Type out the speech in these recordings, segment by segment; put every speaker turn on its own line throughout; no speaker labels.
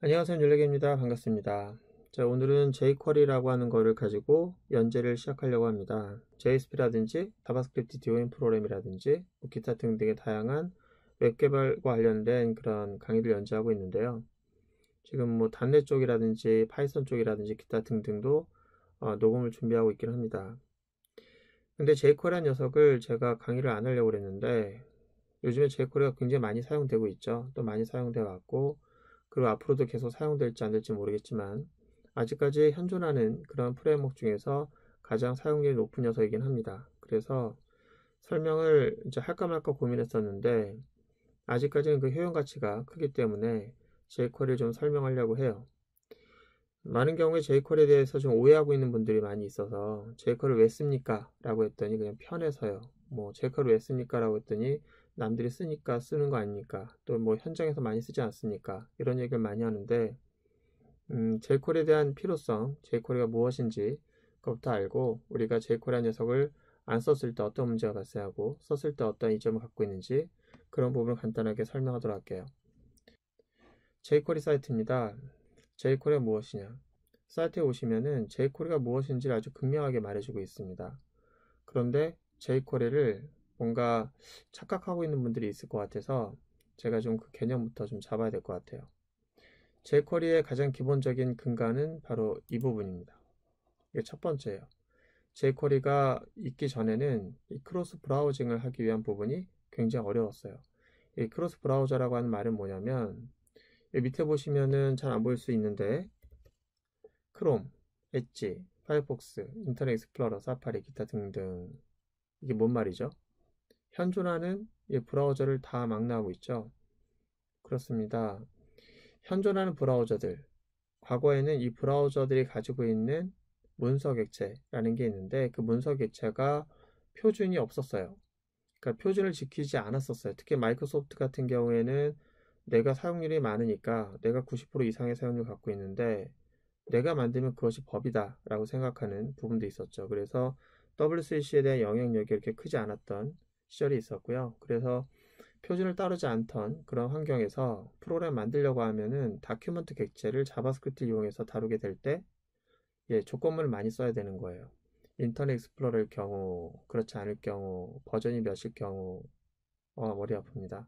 안녕하세요. 윤leg입니다. 반갑습니다. 자, 오늘은 jQuery라고 하는 거를 가지고 연재를 시작하려고 합니다. JSP라든지 자바스크립트 DOM 프로그램이라든지 기타 등등의 다양한 웹 개발과 관련된 그런 강의를 연재하고 있는데요. 지금 뭐 .NET 쪽이라든지 파이썬 쪽이라든지 기타 등등도 녹음을 준비하고 있긴 합니다. 근데 jQuery라는 녀석을 제가 강의를 안 하려고 그랬는데 요즘에 jQuery가 굉장히 많이 사용되고 있죠. 또 많이 사용돼 왔고, 그리고 앞으로도 계속 사용될지 안 될지 모르겠지만 아직까지 현존하는 그런 프레임워크 중에서 가장 사용률이 높은 녀석이긴 합니다. 그래서 설명을 이제 할까 말까 고민했었는데 아직까지는 그 효용 가치가 크기 때문에 jQuery를 좀 설명하려고 해요. 많은 경우에 jQuery에 대해서 좀 오해하고 있는 분들이 많이 있어서 jQuery를 왜 씁니까? 라고 했더니 그냥 편해서요. 뭐 jQuery 왜 씁니까? 라고 했더니 남들이 쓰니까 쓰는 거 아닙니까? 또 뭐 현장에서 많이 쓰지 않습니까? 이런 얘기를 많이 하는데 jQuery에 대한 필요성, jQuery가 무엇인지 그것부터 알고 우리가 jQuery 녀석을 안 썼을 때 어떤 문제가 발생하고 썼을 때 어떤 이점을 갖고 있는지 그런 부분을 간단하게 설명하도록 할게요. jQuery 사이트입니다. jQuery가 무엇이냐? 사이트에 오시면은 jQuery가 무엇인지를 아주 극명하게 말해주고 있습니다. 그런데 jQuery를 뭔가 착각하고 있는 분들이 있을 것 같아서 제가 좀 그 개념부터 좀 잡아야 될 것 같아요. jQuery의 가장 기본적인 근간은 바로 이 부분입니다. 이게 첫 번째예요. jQuery가 있기 전에는 이 크로스 브라우징을 하기 위한 부분이 굉장히 어려웠어요. 이 크로스 브라우저라고 하는 말은 뭐냐면 밑에 보시면은 잘 안 보일 수 있는데 크롬, 엣지, 파이어폭스, 인터넷 익스플로러, 사파리, 기타 등등 이게 뭔 말이죠? 현존하는 이 브라우저를 다 망라하고 있죠. 그렇습니다. 현존하는 브라우저들, 과거에는 이 브라우저들이 가지고 있는 문서 객체라는 게 있는데 그 문서 객체가 표준이 없었어요. 그러니까 표준을 지키지 않았었어요. 특히 마이크로소프트 같은 경우에는 내가 사용률이 많으니까 내가 90% 이상의 사용률을 갖고 있는데 내가 만들면 그것이 법이다 라고 생각하는 부분도 있었죠. 그래서 WCC에 대한 영향력이 이렇게 크지 않았던 시절이 있었고요. 그래서 표준을 따르지 않던 그런 환경에서 프로그램 만들려고 하면은 다큐멘트 객체를 자바스크립트를 이용해서 다루게 될 때 조건문을 많이 써야 되는 거예요. 인터넷 익스플로러일 경우, 그렇지 않을 경우, 버전이 몇일 경우, 머리 아픕니다.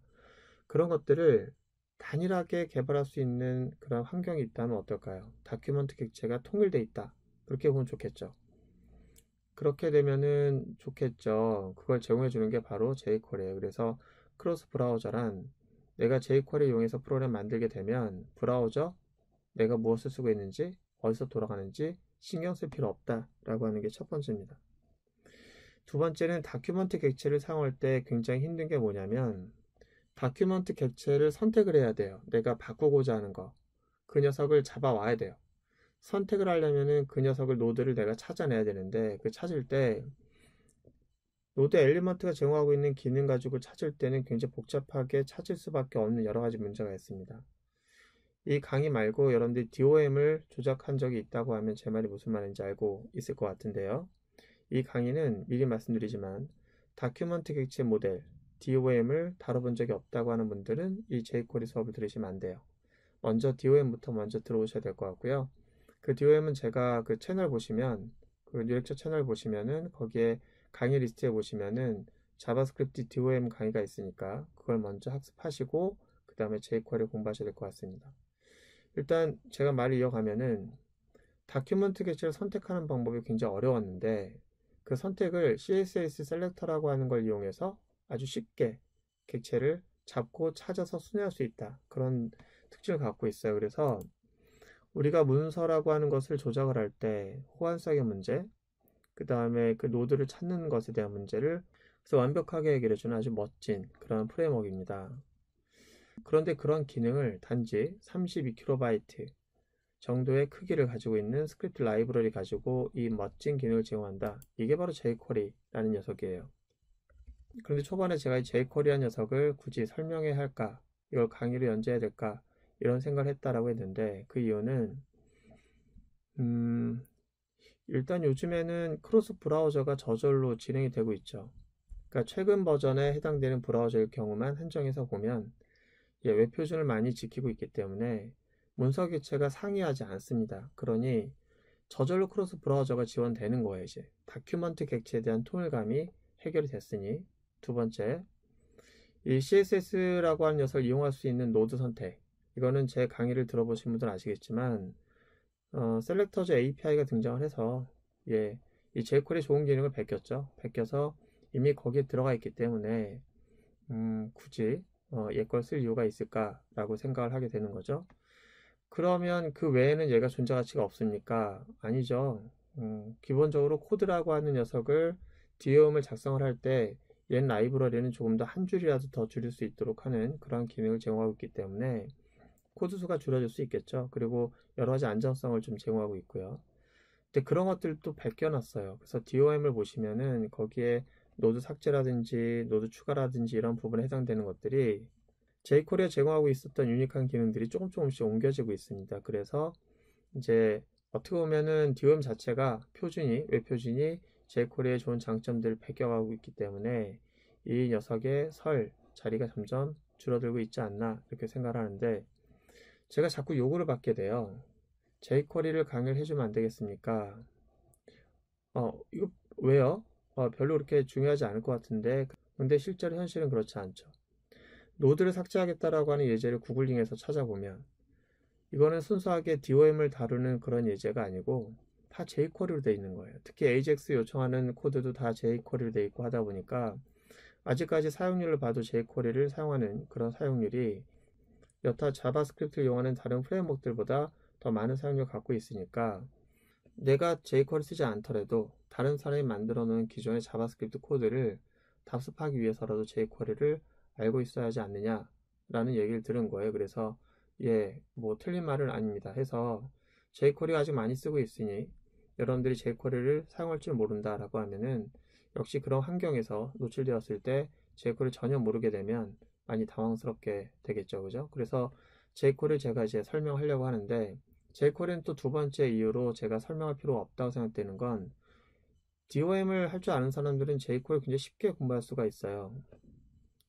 그런 것들을 단일하게 개발할 수 있는 그런 환경이 있다면 어떨까요? 다큐멘트 객체가 통일돼 있다. 그렇게 보면 좋겠죠. 그렇게 되면은 좋겠죠. 그걸 제공해 주는 게 바로 jQuery예요. 그래서 크로스 브라우저란 내가 jQuery 이용해서 프로그램 만들게 되면 브라우저 내가 무엇을 쓰고 있는지 어디서 돌아가는지 신경 쓸 필요 없다라고 하는 게 첫 번째입니다. 두 번째는 다큐멘트 객체를 사용할 때 굉장히 힘든 게 뭐냐면 다큐멘트 객체를 선택을 해야 돼요. 내가 바꾸고자 하는 거. 그 녀석을 잡아와야 돼요. 선택을 하려면은 그 녀석을 노드를 내가 찾아내야 되는데 그 찾을 때 노드 엘리먼트가 제공하고 있는 기능 가지고 찾을 때는 굉장히 복잡하게 찾을 수밖에 없는 여러 가지 문제가 있습니다. 이 강의 말고 여러분들이 DOM을 조작한 적이 있다고 하면 제 말이 무슨 말인지 알고 있을 것 같은데요. 이 강의는 미리 말씀드리지만 다큐멘트 객체 모델 DOM을 다뤄본 적이 없다고 하는 분들은 이 jQuery 수업을 들으시면 안 돼요. 먼저 DOM부터 먼저 들어오셔야 될 것 같고요. 그 DOM은 제가 그 채널 보시면 그 뉴렉처 채널 보시면은 거기에 강의 리스트에 보시면은 자바스크립트 DOM 강의가 있으니까 그걸 먼저 학습하시고 그 다음에 jQuery 공부하셔야 될 것 같습니다. 일단 제가 말을 이어가면은 다큐멘트 객체를 선택하는 방법이 굉장히 어려웠는데 그 선택을 CSS 셀렉터라고 하는 걸 이용해서 아주 쉽게 객체를 잡고 찾아서 순회할 수 있다. 그런 특징을 갖고 있어요. 그래서 우리가 문서라고 하는 것을 조작을 할 때 호환성의 문제, 그 다음에 그 노드를 찾는 것에 대한 문제를 그래서 완벽하게 해결해주는 아주 멋진 그런 프레임워크입니다. 그런데 그런 기능을 단지 32KB 정도의 크기를 가지고 있는 스크립트 라이브러리 가지고 이 멋진 기능을 제공한다. 이게 바로 jQuery라는 녀석이에요. 그런데 초반에 제가 이 jQuery라는 녀석을 굳이 설명해야 할까? 이걸 강의로 연재해야 될까? 이런 생각을 했다라고 했는데 그 이유는 일단 요즘에는 크로스 브라우저가 저절로 진행이 되고 있죠. 그러니까 최근 버전에 해당되는 브라우저일 경우만 한정해서 보면 웹 표준을 많이 지키고 있기 때문에 문서 개체가 상이하지 않습니다. 그러니 저절로 크로스 브라우저가 지원되는 거예요. 이제 다큐먼트 객체에 대한 통일감이 해결이 됐으니. 두 번째, 이 CSS라고 하는 녀석을 이용할 수 있는 노드 선택. 이거는 제 강의를 들어보신 분들은 아시겠지만 셀렉터즈 API가 등장을 해서 이 jQuery의 좋은 기능을 베꼈죠. 베껴서 이미 거기에 들어가 있기 때문에 굳이 얘 걸 쓸 이유가 있을까라고 생각을 하게 되는 거죠. 그러면 그 외에는 얘가 존재 가치가 없습니까? 아니죠. 기본적으로 코드라고 하는 녀석을 DOM을 작성을 할 때 옛 라이브러리는 조금 더 한 줄이라도 더 줄일 수 있도록 하는 그런 기능을 제공하고 있기 때문에 코드 수가 줄어들 수 있겠죠. 그리고 여러 가지 안정성을 좀 제공하고 있고요. 근데 그런 것들도 베껴놨어요. 그래서 DOM을 보시면은 거기에 노드 삭제라든지 노드 추가라든지 이런 부분에 해당되는 것들이 jQuery가 제공하고 있었던 유니크한 기능들이 조금씩 옮겨지고 있습니다. 그래서 이제 어떻게 보면은 DOM 자체가 웹 표준이 jQuery의 좋은 장점들을 베껴가고 있기 때문에 이 녀석의 설 자리가 점점 줄어들고 있지 않나 이렇게 생각을 하는데, 제가 자꾸 요구를 받게 돼요. jQuery를 강의를 해주면 안 되겠습니까? 이거 왜요? 별로 그렇게 중요하지 않을 것 같은데. 근데 실제로 현실은 그렇지 않죠. 노드를 삭제하겠다라고 하는 예제를 구글링에서 찾아보면 이거는 순수하게 DOM을 다루는 그런 예제가 아니고 다 jQuery로 되어 있는 거예요. 특히 AJAX 요청하는 코드도 다 jQuery로 되어 있고 하다 보니까 아직까지 사용률을 봐도 jQuery를 사용하는 그런 사용률이 여타 자바스크립트를 이용하는 다른 프레임워크들보다 더 많은 사용률을 갖고 있으니까 내가 jQuery 쓰지 않더라도 다른 사람이 만들어 놓은 기존의 자바스크립트 코드를 답습하기 위해서라도 jQuery를 알고 있어야 하지 않느냐라는 얘기를 들은 거예요. 그래서 뭐 틀린 말은 아닙니다 해서 jQuery 아직 많이 쓰고 있으니 여러분들이 jQuery를 사용할 줄 모른다라고 하면은 역시 그런 환경에서 노출되었을 때 jQuery 전혀 모르게 되면 많이 당황스럽게 되겠죠. 그죠? 그래서 jQuery를 제가 이제 설명하려고 하는데, jQuery는 또 두 번째 이유로 제가 설명할 필요가 없다고 생각되는 건 DOM을 할 줄 아는 사람들은 jQuery 굉장히 쉽게 공부할 수가 있어요.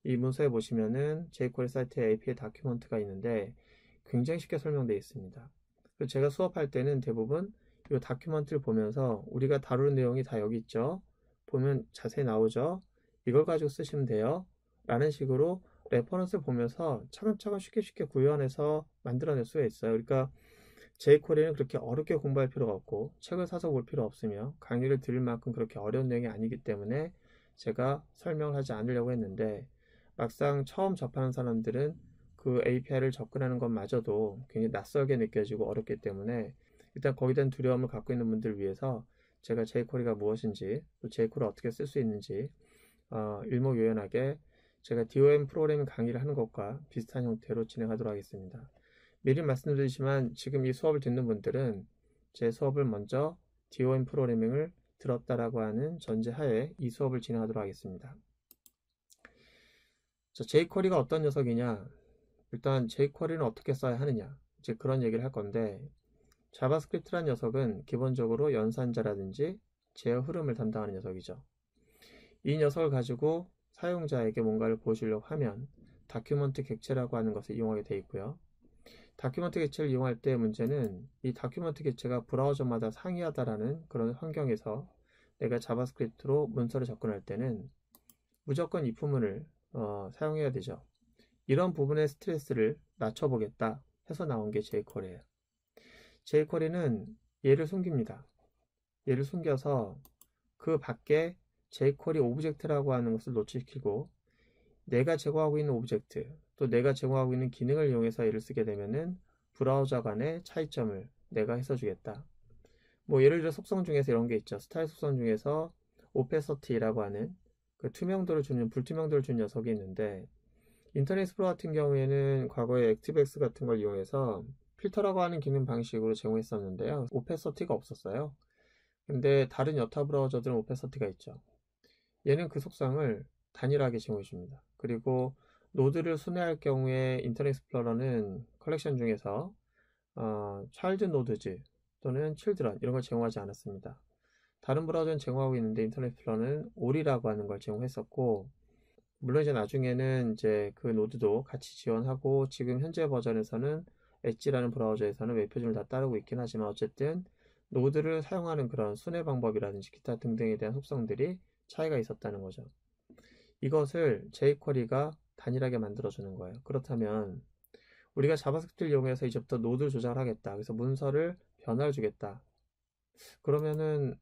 이 문서에 보시면은 jQuery 사이트에 API 다큐먼트가 있는데 굉장히 쉽게 설명되어 있습니다. 그래서 제가 수업할 때는 대부분 이 다큐먼트를 보면서 우리가 다루는 내용이 다 여기 있죠. 보면 자세히 나오죠. 이걸 가지고 쓰시면 돼요. 라는 식으로 레퍼런스를 보면서 차근차근 쉽게 구현해서 만들어낼 수가 있어요. 그러니까 jQuery는 그렇게 어렵게 공부할 필요가 없고 책을 사서 볼 필요 없으며 강의를 들을 만큼 그렇게 어려운 내용이 아니기 때문에 제가 설명을 하지 않으려고 했는데, 막상 처음 접하는 사람들은 그 API를 접근하는 것마저도 굉장히 낯설게 느껴지고 어렵기 때문에 일단 거기에 대한 두려움을 갖고 있는 분들을 위해서 제가 jQuery가 무엇인지 또 jQuery를 어떻게 쓸 수 있는지 일목요연하게 제가 DOM 프로그래밍 강의를 하는 것과 비슷한 형태로 진행하도록 하겠습니다. 미리 말씀드리지만 지금 이 수업을 듣는 분들은 제 수업을 먼저 DOM 프로그래밍을 들었다라고 하는 전제하에 이 수업을 진행하도록 하겠습니다. 자, jQuery가 어떤 녀석이냐? 일단 jQuery는 어떻게 써야 하느냐? 이제 그런 얘기를 할 건데, 자바스크립트란 녀석은 기본적으로 연산자라든지 제어 흐름을 담당하는 녀석이죠. 이 녀석을 가지고 사용자에게 뭔가를 보여주려고 하면 다큐먼트 객체라고 하는 것을 이용하게 되어 있고요. 다큐먼트 객체를 이용할 때 문제는 이 다큐먼트 객체가 브라우저마다 상이하다라는 그런 환경에서 내가 자바스크립트로 문서를 접근할 때는 무조건 if문을 사용해야 되죠. 이런 부분의 스트레스를 낮춰보겠다 해서 나온 게 jQuery예요. jQuery는 얘를 숨깁니다. 얘를 숨겨서 그 밖에 jQuery 오브젝트라고 하는 것을 노출시키고 내가 제공하고 있는 오브젝트 또 내가 제공하고 있는 기능을 이용해서 얘를 쓰게 되면은 브라우저 간의 차이점을 내가 해서주겠다. 뭐 예를 들어 속성 중에서 이런 게 있죠. 스타일 속성 중에서 오페서티라고 하는 그 투명도를 주는 불투명도를 주는 녀석이 있는데, 인터넷 익스플로러 같은 경우에는 과거에 액티브엑스 같은 걸 이용해서 필터라고 하는 기능 방식으로 제공했었는데요. 오페서티가 없었어요. 근데 다른 여타 브라우저들은 오페서티가 있죠. 얘는 그 속성을 단일하게 제공해 줍니다. 그리고 노드를 순회할 경우에 인터넷 익스플로러는 컬렉션 중에서 차일드 노드즈 또는 칠드런 이런 걸 제공하지 않았습니다. 다른 브라우저는 제공하고 있는데 인터넷 익스플로러는 올이라고 하는 걸 제공했었고, 물론 이제 나중에는 이제 그 노드도 같이 지원하고 지금 현재 버전에서는 엣지라는 브라우저에서는 웹 표준을 다 따르고 있긴 하지만 어쨌든 노드를 사용하는 그런 순회 방법이라든지 기타 등등에 대한 속성들이 차이가 있었다는 거죠. 이것을 jQuery가 단일하게 만들어주는 거예요. 그렇다면 우리가 자바스크립트를 이용해서 이제부터 노드를 조작하겠다. 그래서 문서를 변화를 주겠다. 그러면은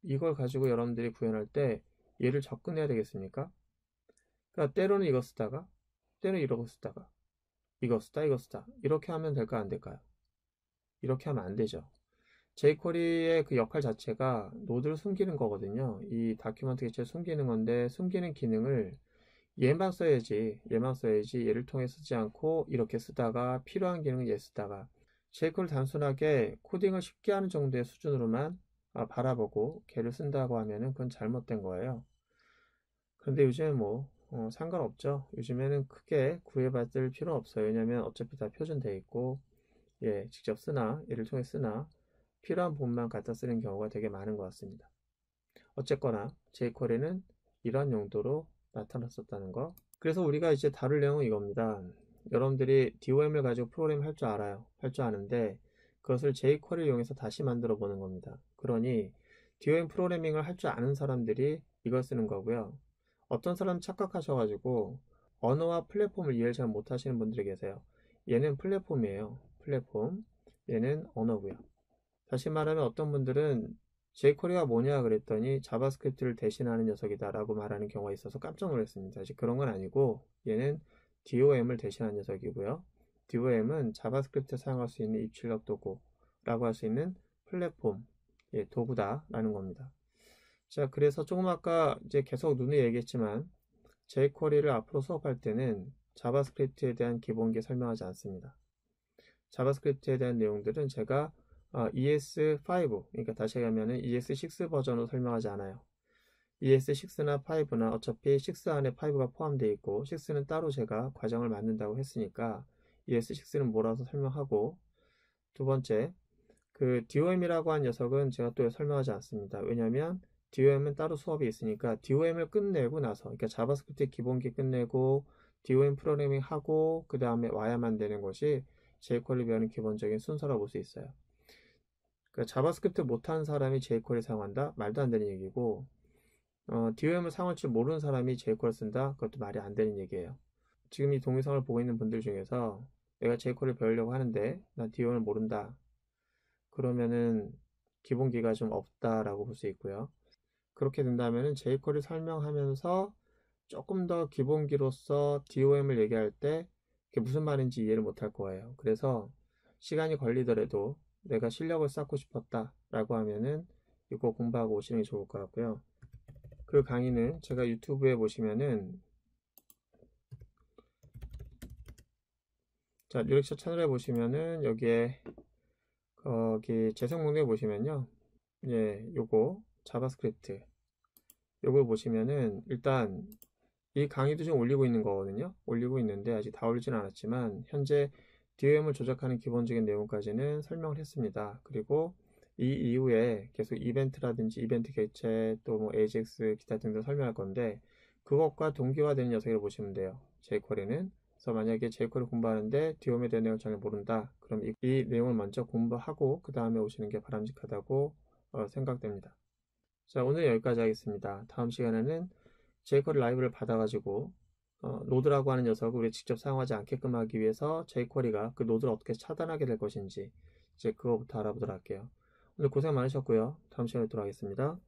이걸 가지고 여러분들이 구현할 때 얘를 접근해야 되겠습니까? 그러니까 때로는 이거 쓰다가 때로는 이러고 쓰다가 이거 쓰다 이거 쓰다 이렇게 하면 될까 안 될까요? 이렇게 하면 안 되죠. jQuery의 그 역할 자체가 노드를 숨기는 거거든요. 이 다큐멘트 개체를 숨기는 건데 숨기는 기능을 얘만 써야지 얘를 통해 쓰지 않고 이렇게 쓰다가 필요한 기능은 얘 쓰다가 jQuery를 단순하게 코딩을 쉽게 하는 정도의 수준으로만 바라보고 걔를 쓴다고 하면은 그건 잘못된 거예요. 그런데 요즘은 뭐 상관없죠. 요즘에는 크게 구애받을 필요 없어요. 왜냐면 어차피 다 표준되어 있고 예, 직접 쓰나 얘를 통해 쓰나 필요한 부분만 갖다 쓰는 경우가 되게 많은 것 같습니다. 어쨌거나 jQuery는 이런 용도로 나타났었다는 거. 그래서 우리가 이제 다룰 내용은 이겁니다. 여러분들이 DOM을 가지고 프로그램 할 줄 알아요. 할 줄 아는데 그것을 jQuery를 이용해서 다시 만들어 보는 겁니다. 그러니 DOM 프로그래밍을 할 줄 아는 사람들이 이걸 쓰는 거고요. 어떤 사람 착각하셔가지고 언어와 플랫폼을 이해를 잘 못하시는 분들이 계세요. 얘는 플랫폼이에요. 플랫폼. 얘는 언어고요. 다시 말하면 어떤 분들은 jQuery가 뭐냐 그랬더니 자바스크립트를 대신하는 녀석이다 라고 말하는 경우가 있어서 깜짝 놀랐습니다. 사실 그런 건 아니고 얘는 DOM을 대신하는 녀석이고요. DOM은 자바스크립트에 사용할 수 있는 입출력 도구 라고 할 수 있는 플랫폼 예, 도구다 라는 겁니다. 자, 그래서 조금 아까 이제 계속 누누이 얘기했지만 jQuery를 앞으로 수업할 때는 자바스크립트에 대한 기본기 설명하지 않습니다. 자바스크립트에 대한 내용들은 제가 ES5, 그러니까 다시 얘기하면 ES6 버전으로 설명하지 않아요. ES6나 5나 어차피 6 안에 5가 포함되어 있고 6는 따로 제가 과정을 만든다고 했으니까 ES6는 몰아서 설명하고 두 번째, 그 DOM이라고 한 녀석은 제가 또 설명하지 않습니다. 왜냐하면 DOM은 따로 수업이 있으니까 DOM을 끝내고 나서 그러니까 자바스크립트 기본기 끝내고 DOM 프로그래밍 하고 그 다음에 와야만 되는 것이 jQuery 배우는 기본적인 순서라고 볼 수 있어요. 그러니까 자바스크립트 못하는 사람이 jQuery 사용한다? 말도 안 되는 얘기고 DOM을 사용할 줄 모르는 사람이 jQuery 쓴다? 그것도 말이 안 되는 얘기예요. 지금 이 동영상을 보고 있는 분들 중에서 내가 jQuery 배우려고 하는데 나 DOM을 모른다. 그러면은 기본기가 좀 없다라고 볼 수 있고요. 그렇게 된다면은 jQuery 설명하면서 조금 더 기본기로서 DOM을 얘기할 때 그게 무슨 말인지 이해를 못할 거예요. 그래서 시간이 걸리더라도 내가 실력을 쌓고 싶었다라고 하면은 이거 공부하고 오시는 게 좋을 것 같고요. 그 강의는 제가 유튜브에 보시면은 자, 뉴렉처 채널에 보시면은 여기에 거기 재생 목록에 보시면요. 예, 요거 자바스크립트 요걸 보시면은 일단 이 강의도 지금 올리고 있는 거거든요. 올리고 있는데 아직 다 올리지는 않았지만 현재 DOM을 조작하는 기본적인 내용까지는 설명을 했습니다. 그리고 이 이후에 계속 이벤트라든지 이벤트 개체 또 뭐 AJAX 기타 등등 설명할 건데 그것과 동기화되는 녀석이라고 보시면 돼요. jQuery는. 그래서 만약에 jQuery 공부하는데 DOM에 대한 내용을 전혀 모른다. 그럼 이 내용을 먼저 공부하고 그 다음에 오시는 게 바람직하다고 생각됩니다. 자, 오늘 여기까지 하겠습니다. 다음 시간에는 jQuery 라이브를 받아가지고 노드라고 하는 녀석을 우리 직접 사용하지 않게끔 하기 위해서 jQuery가 그 노드를 어떻게 차단하게 될 것인지 이제 그거부터 알아보도록 할게요. 오늘 고생 많으셨고요. 다음 시간에 뵙도록 하겠습니다.